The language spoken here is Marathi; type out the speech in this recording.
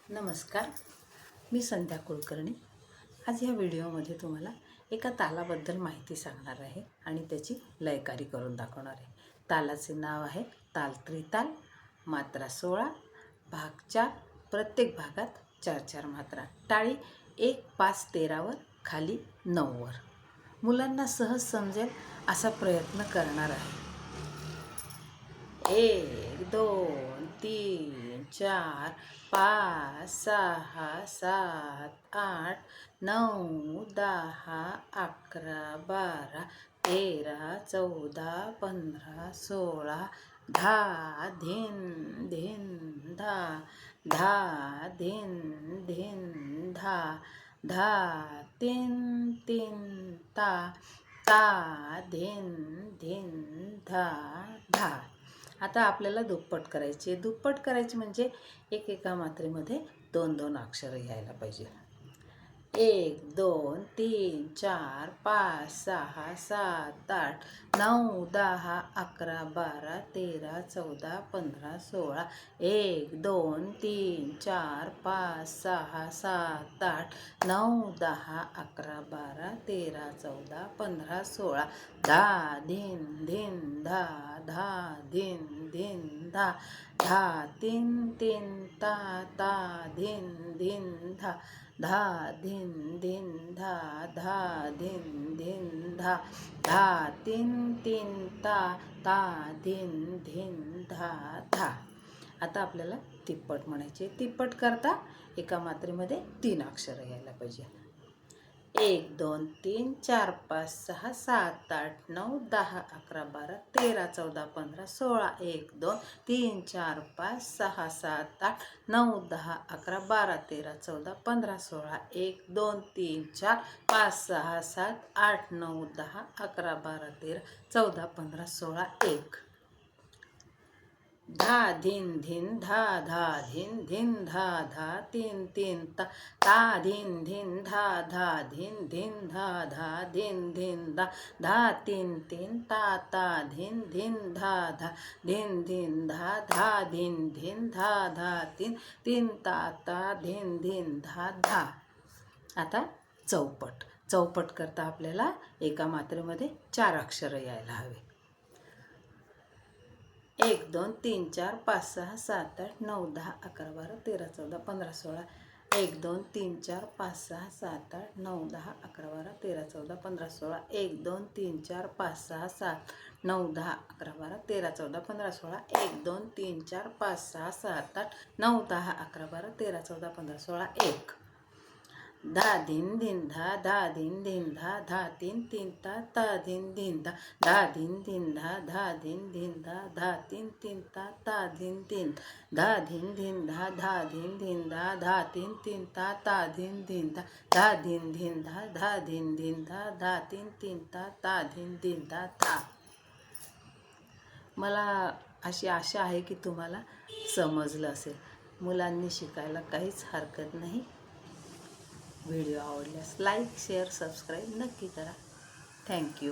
नमस्कार, मी संध्या कुलकर्णी। आज ह्या व्हिडिओमध्ये तुम्हाला एका तालाबद्दल माहिती सांगणार आहे आणि त्याची लयकारी करून दाखवणार आहे। तालाचे नाव आहे ताल त्रिताल, मात्रा 16, भाग 4, प्रत्येक भागात 4-4 मात्रा, टाळी 1, 5, 13 वर, खाली 9 वर। मुलांना सहज समजेल असा प्रयत्न करणार आहे। 1, 2, 3, 4, 5, 6, 7, 8, 9, 10, 11, 12, 13, 14, 15, 16, 10, धिन धिन धा, 10, धिन धिन धा, 10, तीन तीन ता, ता, धिन धिन धा धा। आता आपल्याला दुप्पट करायचे। दुप्पट करायचे म्हणजे एका मात्रेमध्ये 2-2 अक्षर यायला पाहिजे। 1, 2, 3, 4, 5, 6, 7, 8, 9, 10, 11, 12, 13, 14, 15, 16, 1, 2, 3, 4, 5, 6, 7, 8, 9, 10, 11, 12, 13, 14, 15, 16, 10, धिन धिन धा, धा, धिन धिन धा, धा, तीन तीन ता, ता, धिन धिन धा, धा, धिन धिन धा, धा, धिन धिन धा, धा, तीन तीन ता, ता, धिन धिन धा धा। आता आपल्याला तिप्पट म्हणायचे। तिप्पट करता एका मात्रेमध्ये 3 अक्षर यायला पाहिजे। 1, 2, 3, 4, 5, 6, 7, 8, 9, 10, 11, 12, 13, 14, 15, 16, 1, 2, 3, 4, 5, 6, 7, 8, 9, 10, 11, 12, 13, 14, 15, 16, 1, 2, 3, 4, 5, 6, 7, 8, 9, 10, 11, 12, 13, 14, 15, 16, 1। धा धिन धिन धा, धा धिन धिन धा, धा, तीन तीन ता, ता, धिन धिन धा, धा, धिन धिन धा, धा, धिन धिन धा, धा, तीन तीन ता, ता, धिन धिन धा, धा, धिन धिन धा, धा, धिन धिन धा, धा, तीन तीन ता, ता, धिन धिन धा धा। आता चौपट। चौपट करता आपल्याला एका मात्रेमध्ये 4 अक्षर यायला हवे। 1, 2, 3, 4, 5, 6, 7, 8, 9, 10, 11, 12, 13, 14, 15, 16, 1, 2, 3, 4, 5, 6, 7, 8, 9, 10, 11, 12, 13, 14, 15, 16, 1, 2, 3, 4, 5, 6, 7, 9, 10, 11, 12, 13, 14, 15, 16, 1, 2, 3, 4, 5, 6, 7, 8, 9, 10, 11, 12, 13, 14, 15, 16, 1। धा धिन धिन धा, धा धिन धिन धा, धा, तीन तीन ता, ता, धिन धिन धा, धा धिन धिन धा, धा धिन धिन धा, धा, तीन तीन ता, ता, धिन धिन धा, धिन धिन धा, धा धिन धिन धा, धा, तीन तीन ता, ता, धिन धिन धा, धा धिन धिन धा, धा धिन धिन धा, धा, तीन तीन ता, ता, धिन धिन धा धा। मला अशी आशा आहे की तुम्हाला समजलं असेल। मुलांनी शिकायला काहीच हरकत नाही। व्हिडिओ आवडल्यास लाईक, शेअर, सबस्क्राईब नक्की करा। थँक्यू।